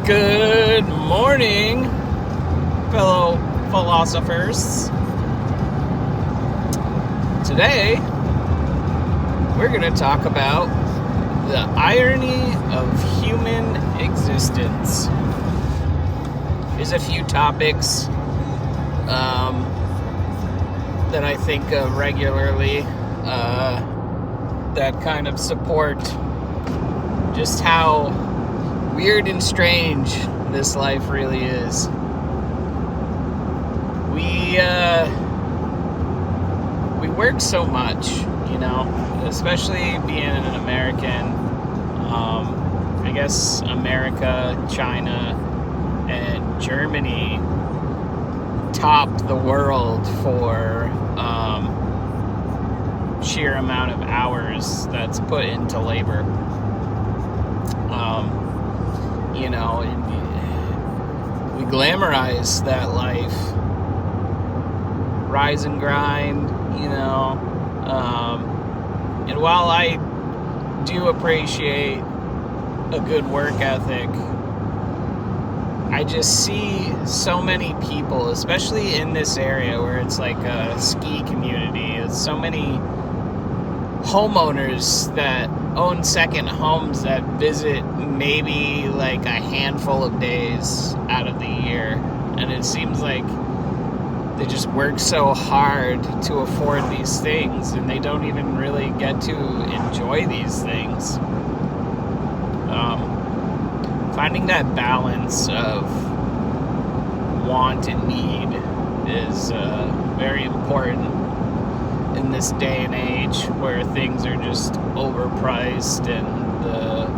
Good morning, fellow philosophers. Today, we're going to talk about the irony of human existence. There's a few topics that I think of regularly that kind of support just how weird and strange this life really is. We work so much, especially being an American. I guess America, China, and Germany top the world for sheer amount of hours that's put into labor. We glamorize that life, rise and grind, and while I do appreciate a good work ethic, I just see so many people, especially in this area where it's like a ski community. There's so many homeowners that own second homes that visit maybe like a handful of days out of the year. And it seems like they just work so hard to afford these things and they don't even really get to enjoy these things. Finding that balance of want and need is very important in this day and age where things are just overpriced and the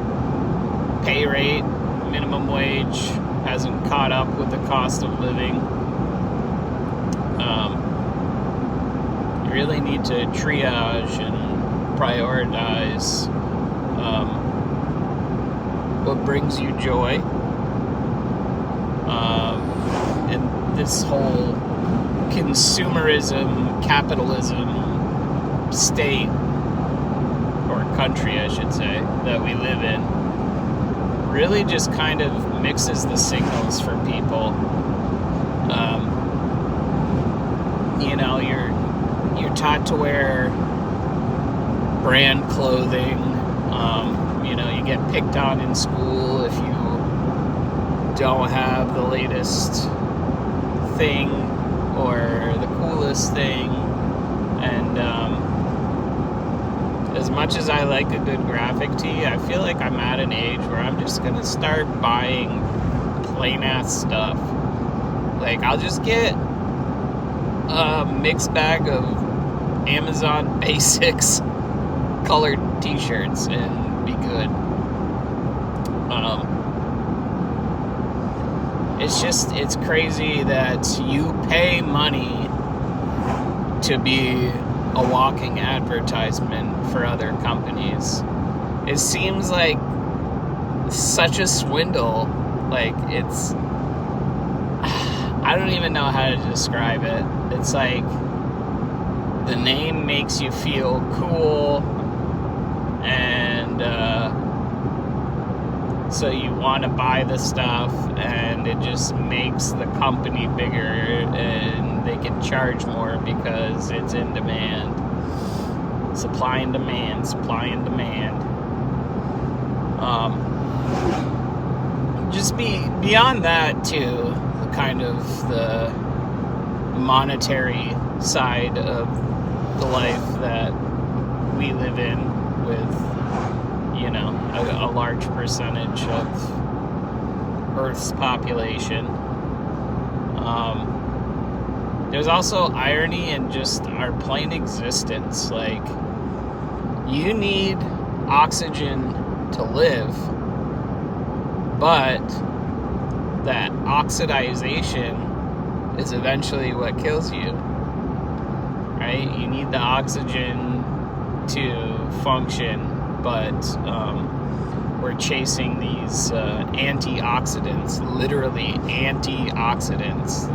pay rate, minimum wage, hasn't caught up with the cost of living. You really need to triage and prioritize what brings you joy. And this whole consumerism, capitalism state, or country I should say, that we live in really just kind of mixes the signals for people. You're taught to wear brand clothing. You get picked on in school if you don't have the latest thing or the coolest thing. And as much as I like a good graphic tee, I feel like I'm at an age where I'm just gonna start buying plain ass stuff. Like, I'll just get a mixed bag of Amazon Basics colored t-shirts and be good. It's crazy that you pay money to be a walking advertisement for other companies. It seems like such a swindle. Like, I don't even know how to describe it. It's like the name makes you feel cool, and so you want to buy the stuff, and it just makes the company bigger, and they can charge more because it's in demand. Supply and demand. Just beyond that too, kind of the monetary side of the life that we live in with, a large percentage of Earth's population. There's also irony in just our plain existence. Like, you need oxygen to live, but that oxidization is eventually what kills you, right? You need the oxygen to function, but we're chasing these antioxidants, literally antioxidants.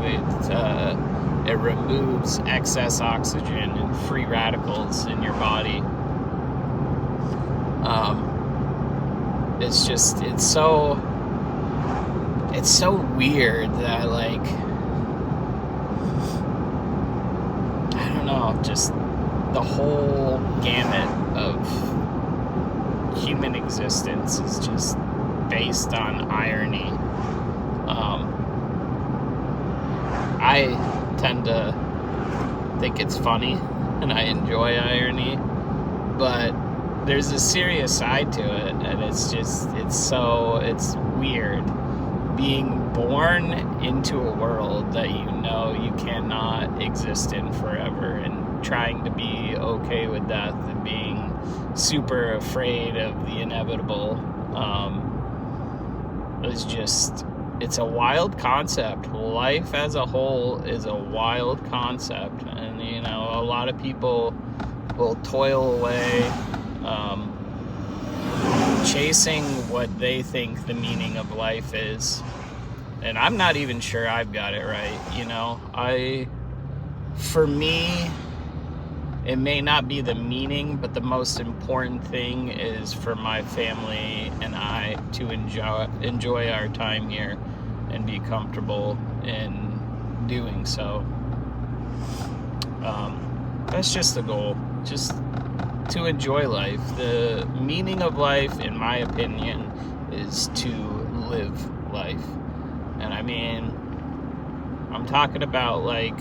It removes excess oxygen and free radicals in your body. It's so it's so weird that, like, I don't know, just the whole gamut of human existence is just based on irony. I tend to think it's funny and I enjoy irony, but there's a serious side to it, and it's weird being born into a world that you know you cannot exist in forever, and trying to be okay with death and being super afraid of the inevitable. It's a wild concept. Life as a whole is a wild concept, and a lot of people will toil away chasing what they think the meaning of life is, and I'm not even sure I've got it right. For me, it may not be the meaning, but the most important thing is for my family and I to enjoy our time here and be comfortable in doing so. That's just the goal, just to enjoy life. The meaning of life, in my opinion, is to live life. And I'm talking about, like,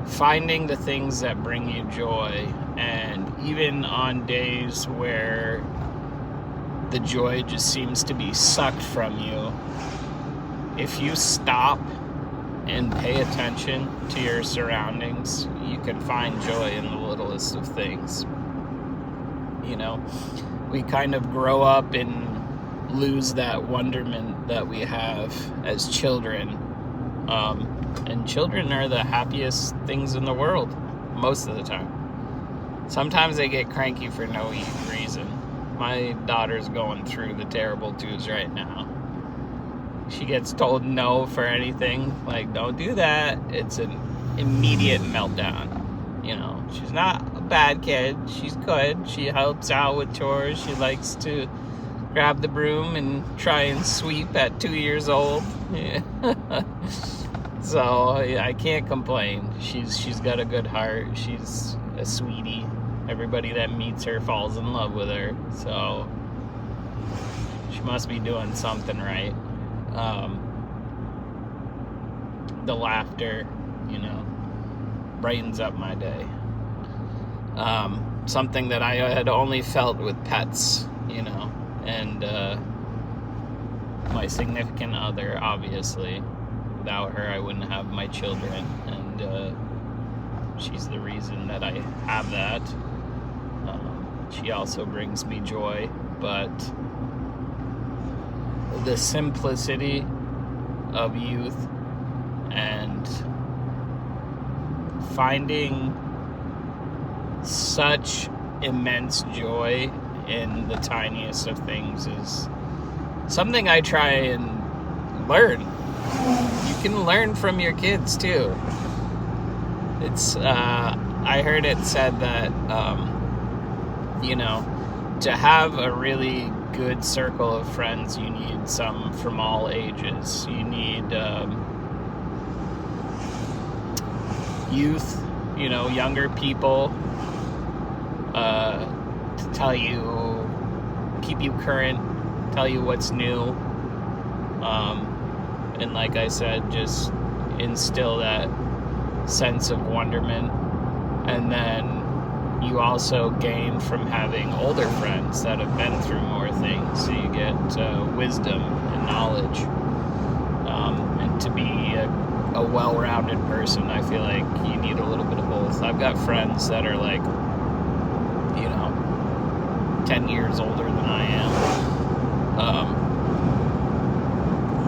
finding the things that bring you joy, and even on days where the joy just seems to be sucked from you, if you stop and pay attention to your surroundings, you can find joy in the littlest of things. We kind of grow up and lose that wonderment that we have as children. And children are the happiest things in the world most of the time. Sometimes they get cranky for no reason. My daughter's going through the terrible twos right now. She gets told no for anything, like, don't do that. It's an immediate meltdown. She's not a bad kid. She's good. She helps out with chores. She likes to grab the broom and try and sweep at 2 years old. Yeah. So I can't complain. She's got a good heart. She's a sweetie. Everybody that meets her falls in love with her. So she must be doing something right. The laughter, brightens up my day. Something that I had only felt with pets, and my significant other, obviously. Without her, I wouldn't have my children, and she's the reason that I have that. She also brings me joy, but the simplicity of youth and finding such immense joy in the tiniest of things is something I try and learn. You can learn from your kids too. It's I heard it said that to have a really good circle of friends, you need some from all ages. You need youth, younger people to tell you, keep you current, tell you what's new, and like I said, just instill that sense of wonderment. And then you also gain from having older friends that have been through more things, so you get wisdom and knowledge. And to be a well-rounded person, I feel like you need a little bit of both. I've got friends that are like 10 years older than I am.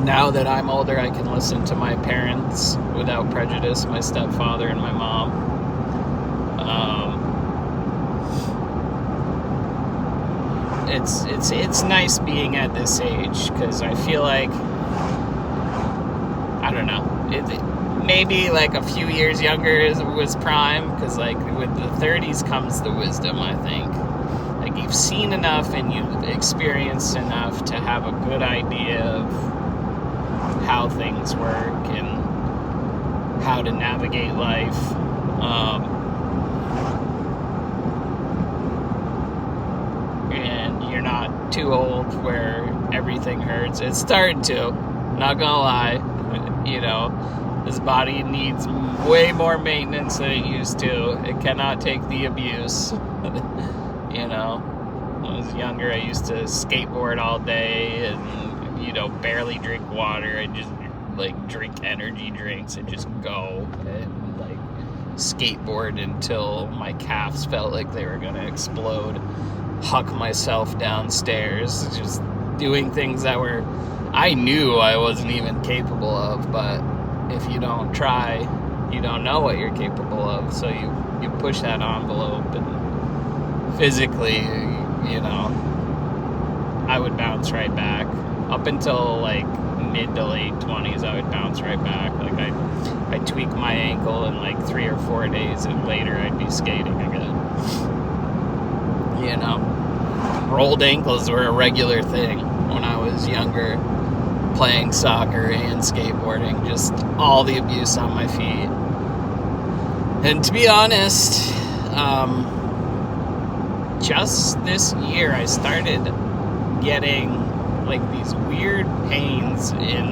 Now that I'm older, I can listen to my parents without prejudice, my stepfather and my mom. It's nice being at this age, because I feel like, I don't know, maybe like a few years younger was prime, because like with the 30s comes the wisdom, I think. Like, you've seen enough and you've experienced enough to have a good idea of how things work and how to navigate life. And you're not too old where everything hurts. It's starting to, not gonna lie. You know, this body needs way more maintenance than it used to. It cannot take the abuse. You know, when I was younger, I used to skateboard all day and, you know, barely drink water. I just like drink energy drinks and just go and like skateboard until my calves felt like they were gonna explode. Huck myself downstairs, just doing things that were, I knew I wasn't even capable of, but if you don't try, you don't know what you're capable of, so you push that envelope, and physically, you know, I would bounce right back. Up until like mid to late 20s, I would bounce right back. Like I'd tweak my ankle in like 3 or 4 days, and later I'd be skating again. You know, rolled ankles were a regular thing when I was younger, playing soccer and skateboarding, just all the abuse on my feet. And to be honest, just this year I started getting like these weird pains in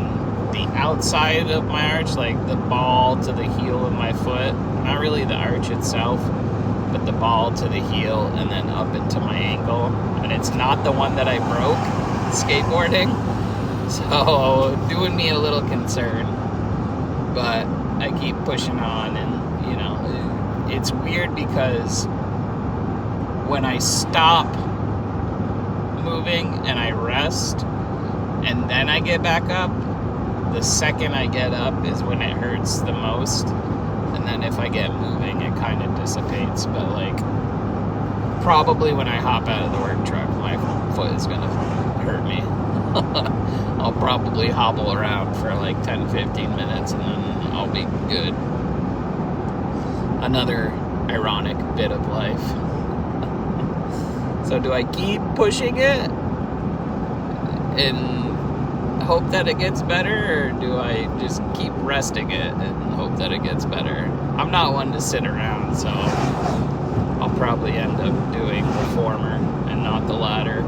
the outside of my arch, like the ball to the heel of my foot, not really the arch itself, but the ball to the heel and then up into my ankle. And it's not the one that I broke skateboarding, so doing me a little concerned, but I keep pushing on. And you know, it's weird because when I stop moving and I rest and then I get back up, the second I get up is when it hurts the most. And then if I get moving, it kind of dissipates. But like, probably when I hop out of the work truck, my foot is gonna hurt me. I'll probably hobble around for like 10-15 minutes and then I'll be good. Another ironic bit of life. So do I keep pushing it and hope that it gets better, or do I just keep resting it and hope that it gets better? I'm not one to sit around, so I'll probably end up doing the former and not the latter.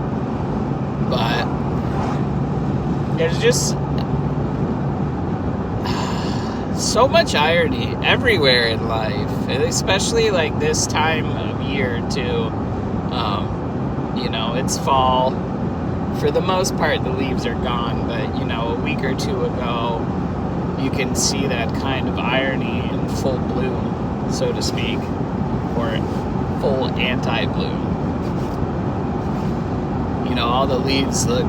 But there's just so much irony everywhere in life, especially like this time of year too. You know, it's fall. For the most part, the leaves are gone, but, you know, a week or two ago, you can see that kind of irony in full bloom, so to speak, or full anti-bloom. You know, all the leaves look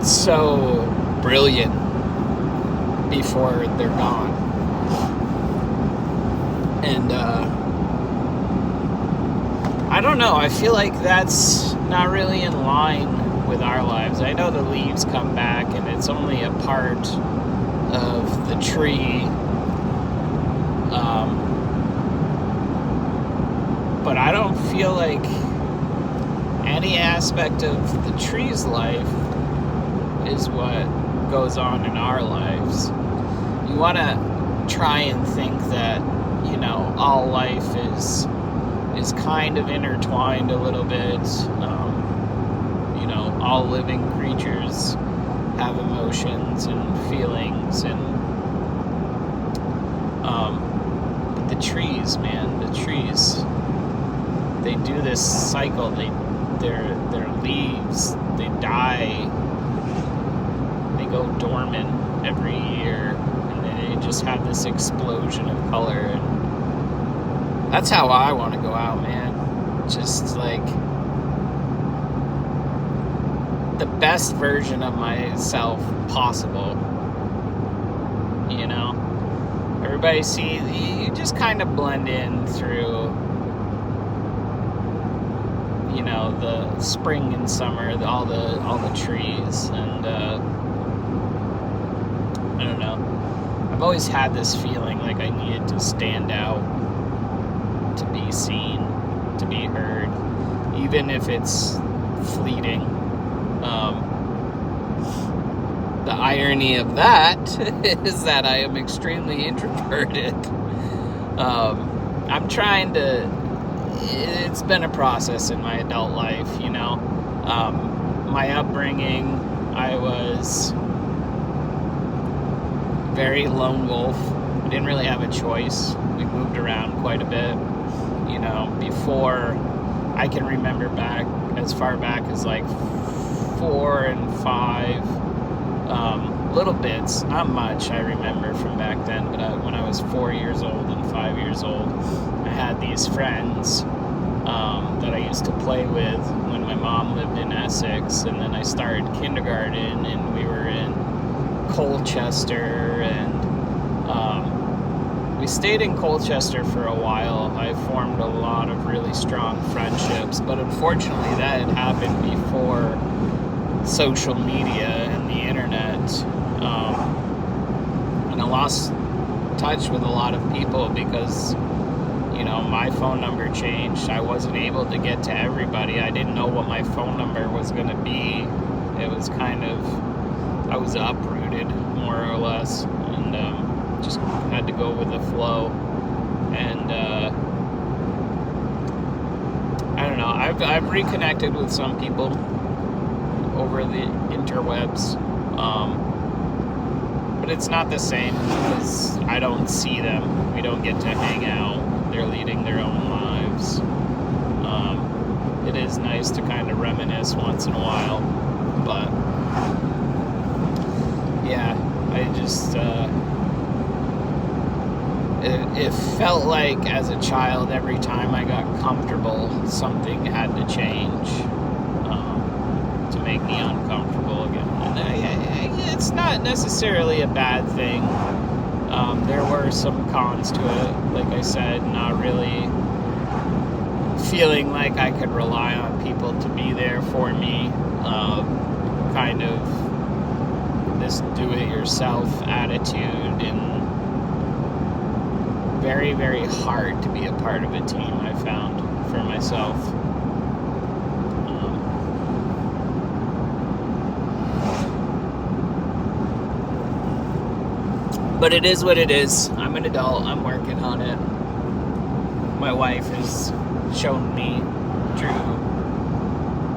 so brilliant before they're gone. And, I don't know, I feel like that's not really in line with our lives. I know the leaves come back and it's only a part of the tree, but I don't feel like any aspect of the tree's life is what goes on in our lives. You want to try and think that, you know, all life is kind of intertwined a little bit. You know, all living creatures have emotions and feelings, and but the trees, man, the trees, they do this cycle. Their leaves, they die, they go dormant every year, and they just have this explosion of color. And that's how I want to go out, man. Just like the best version of myself possible. You know, everybody sees, you just kind of blend in through, you know, the spring and summer, all the trees, and I don't know. I've always had this feeling like I needed to stand out, to be seen, to be heard, even if it's fleeting. the irony of that is that I am extremely introverted. I'm trying to, it's been a process in my adult life, you know. My upbringing, I was very lone wolf. I didn't really have a choice. We moved around quite a bit, you know, before I can remember back, as far back as like 4 and 5, little bits, not much I remember from back then, but when I was 4 years old and 5 years old, I had these friends that I used to play with when my mom lived in Essex, and then I started kindergarten, and we were in Colchester, and we stayed in Colchester for a while. I formed a lot of really strong friendships, but unfortunately that had happened before social media and the internet, and I lost touch with a lot of people because, you know, my phone number changed. I wasn't able to get to everybody. I didn't know what my phone number was going to be. It was kind of, I was uprooted more or less, and just had to go with the flow. And I don't know, I've reconnected with some people over the interwebs, but it's not the same because I don't see them. We don't get to hang out. They're leading their own lives. It is nice to kind of reminisce once in a while, but yeah, I just it felt like as a child, every time I got comfortable, something had to change to make me uncomfortable again. And it's not necessarily a bad thing. There were some cons to it, like I said, not really feeling like I could rely on people to be there for me, kind of this do-it-yourself attitude, and very, very hard to be a part of a team, I found, for myself. But it is what it is. I'm an adult. I'm working on it. My wife has shown me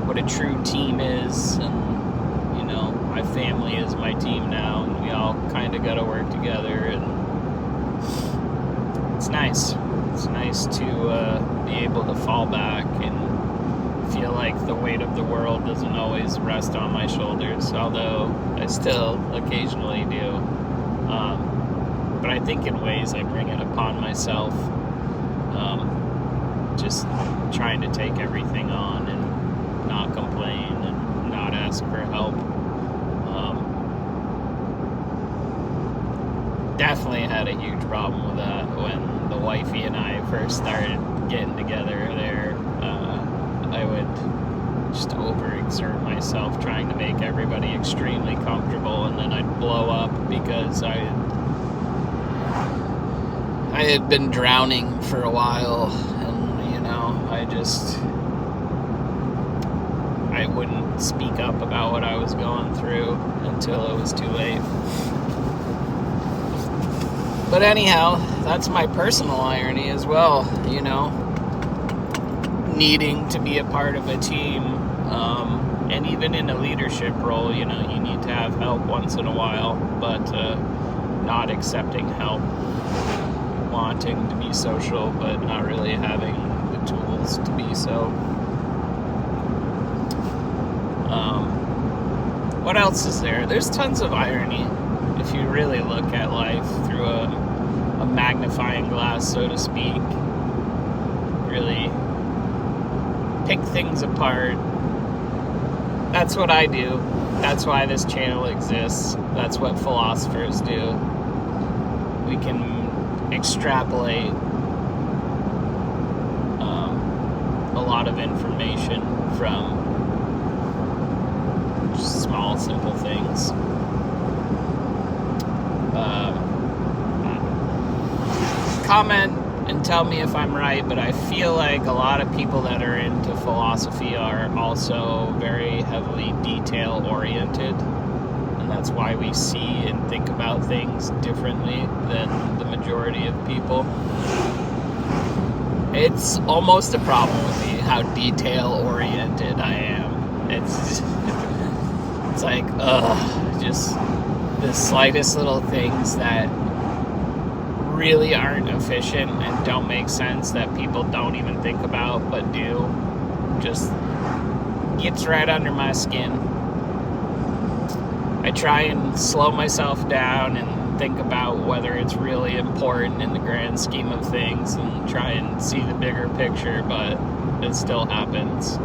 what a true team is, and, you know, my family is my team now, and we all kind of got to work together, and it's nice. It's nice to be able to fall back and feel like the weight of the world doesn't always rest on my shoulders, although I still occasionally do. But I think in ways I bring it upon myself, just trying to take everything on and not complain and not ask for help. Definitely had a huge problem with that when the wifey and I first started getting together there. I would just overexert myself trying to make everybody extremely comfortable, and then I'd blow up because I had been drowning for a while, and, you know, I wouldn't speak up about what I was going through until it was too late. But anyhow, that's my personal irony as well, you know, needing to be a part of a team, and even in a leadership role, you know, you need to have help once in a while, but not accepting help, wanting to be social, but not really having the tools to be so. What else is there? There's tons of irony if you really look at life through a magnifying glass, so to speak. Really pick things apart. That's what I do. That's why this channel exists. That's what philosophers do. We can extrapolate a lot of information from just small, simple things. Comment and tell me if I'm right, but I feel like a lot of people that are into philosophy are also very heavily detail-oriented. and that's why we see and think about things differently than the majority of people. It's almost a problem with me how detail-oriented I am. It's like, just the slightest little things that really aren't efficient and don't make sense that people don't even think about but do, just gets right under my skin. I try and slow myself down and think about whether it's really important in the grand scheme of things and try and see the bigger picture, but it still happens.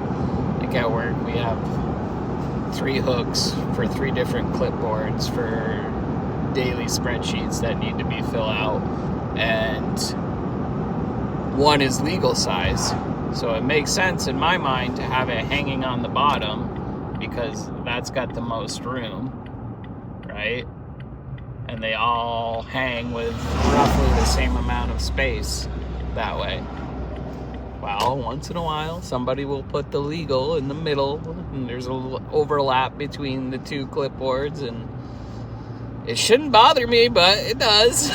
Like at work, we have 3 hooks for 3 different clipboards for daily spreadsheets that need to be filled out, and one is legal size. So it makes sense in my mind to have it hanging on the bottom because that's got the most room, right? And they all hang with roughly the same amount of space that way. Well, once in a while, somebody will put the legal in the middle, and there's a little overlap between the 2 clipboards, and it shouldn't bother me, but it does.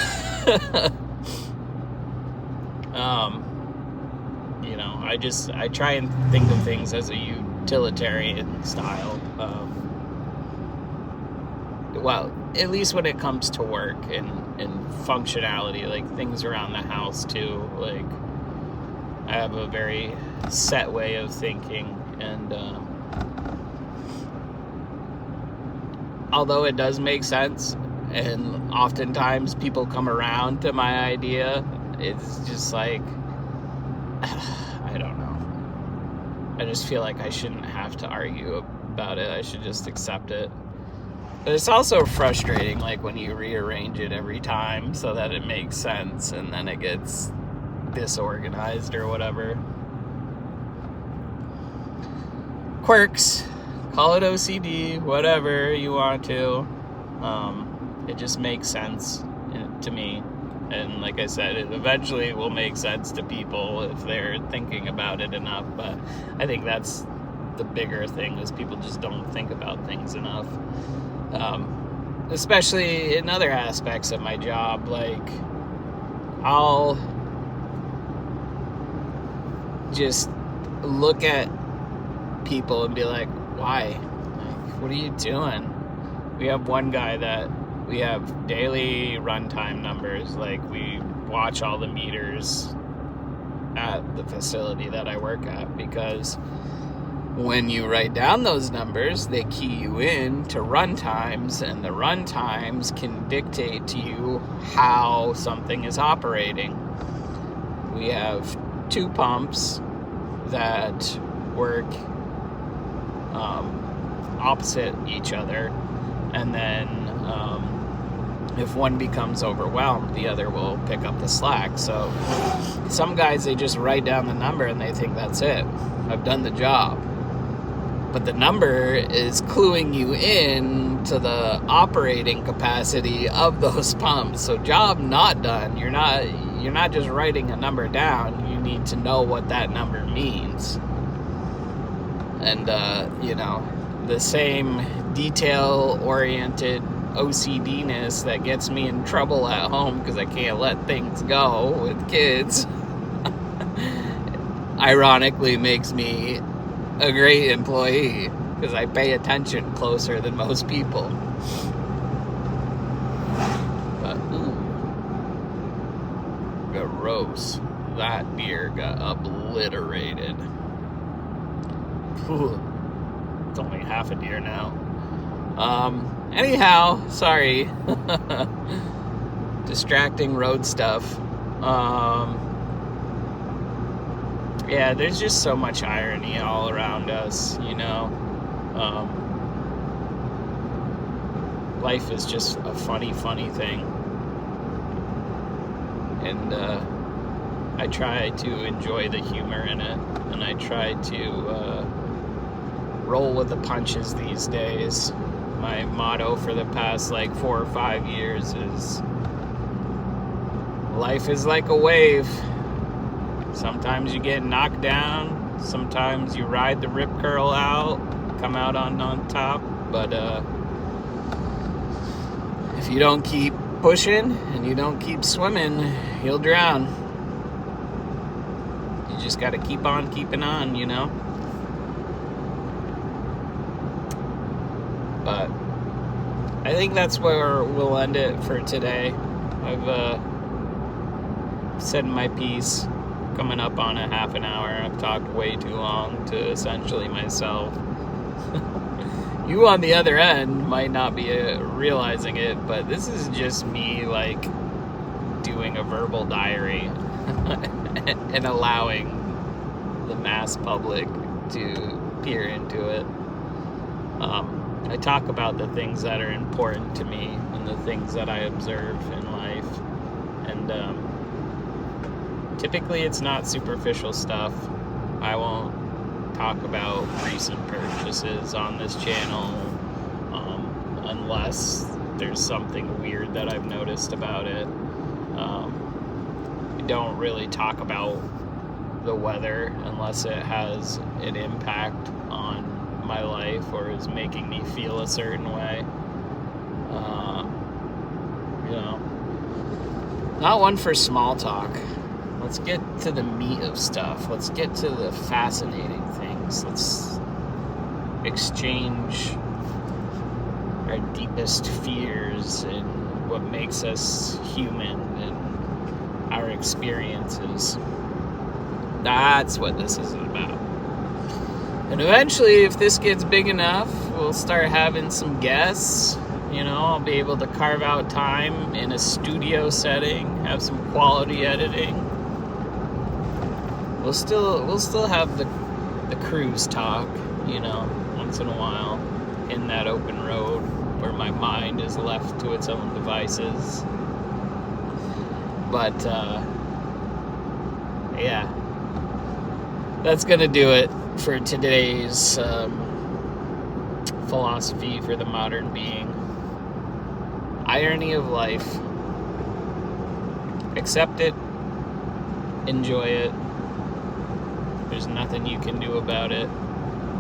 I try and think of things as a utilitarian style. Well, at least when it comes to work and functionality, like things around the house too. Like, I have a very set way of thinking, and although it does make sense, and oftentimes people come around to my idea, it's just like, I don't know. I just feel like I shouldn't have to argue about it. I should just accept it. But it's also frustrating, like, when you rearrange it every time so that it makes sense, and then it gets disorganized or whatever. Quirks. Call it OCD, whatever you want to. It just makes sense to me. And like I said, it eventually will make sense to people if they're thinking about it enough. But I think that's the bigger thing, is people just don't think about things enough. Especially in other aspects of my job. Like, I'll just look at people and be like, why? Like, what are you doing? We have one guy that we have daily runtime numbers. Like, we watch all the meters at the facility that I work at, because when you write down those numbers, they key you in to run times, and the run times can dictate to you how something is operating. We have 2 pumps that work opposite each other, and then if one becomes overwhelmed, the other will pick up the slack. So some guys, they just write down the number and they think that's it. I've done the job. But the number is cluing you in to the operating capacity of those pumps. So job not done. You're not just writing a number down. You need to know what that number means. And the same detail-oriented OCD-ness that gets me in trouble at home because I can't let things go with kids ironically makes me a great employee, because I pay attention closer than most people. But gross. That deer got obliterated. It's only half a deer now. Anyhow, sorry. Distracting road stuff. Yeah, there's just so much irony all around us, Life is just a funny thing. And I try to enjoy the humor in it, and I try to roll with the punches these days. My motto for the past 4 or 5 years is, life is like a wave. Sometimes you get knocked down, sometimes you ride the rip curl out, come out on top, but if you don't keep pushing and you don't keep swimming, you'll drown. You just got to keep on keeping on, you know? But I think that's where we'll end it for today. I've said my piece, coming up on a half an hour. I've talked way too long to essentially myself. You on the other end might not be realizing it, but this is just me, like, doing a verbal diary and allowing the mass public to peer into it. I talk about the things that are important to me and the things that I observe in life, and typically it's not superficial stuff. I won't talk about recent purchases on this channel unless there's something weird that I've noticed about it. We don't really talk about the weather unless it has an impact on my life or is making me feel a certain way. You know, not one for small talk. Let's get to the meat of stuff. Let's get to the fascinating things. Let's exchange our deepest fears and what makes us human and our experiences. That's what this is about. And eventually, if this gets big enough, we'll start having some guests. You know, I'll be able to carve out time in a studio setting, have some quality editing. We'll still have the cruise talk, you know, once in a while in that open road where my mind is left to its own devices. But yeah, that's gonna do it for today's philosophy for the modern being. Irony of life. Accept it. Enjoy it. There's nothing you can do about it.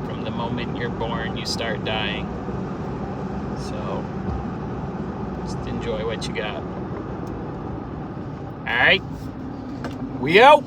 From the moment you're born, you start dying. So, just enjoy what you got. Alright? We out!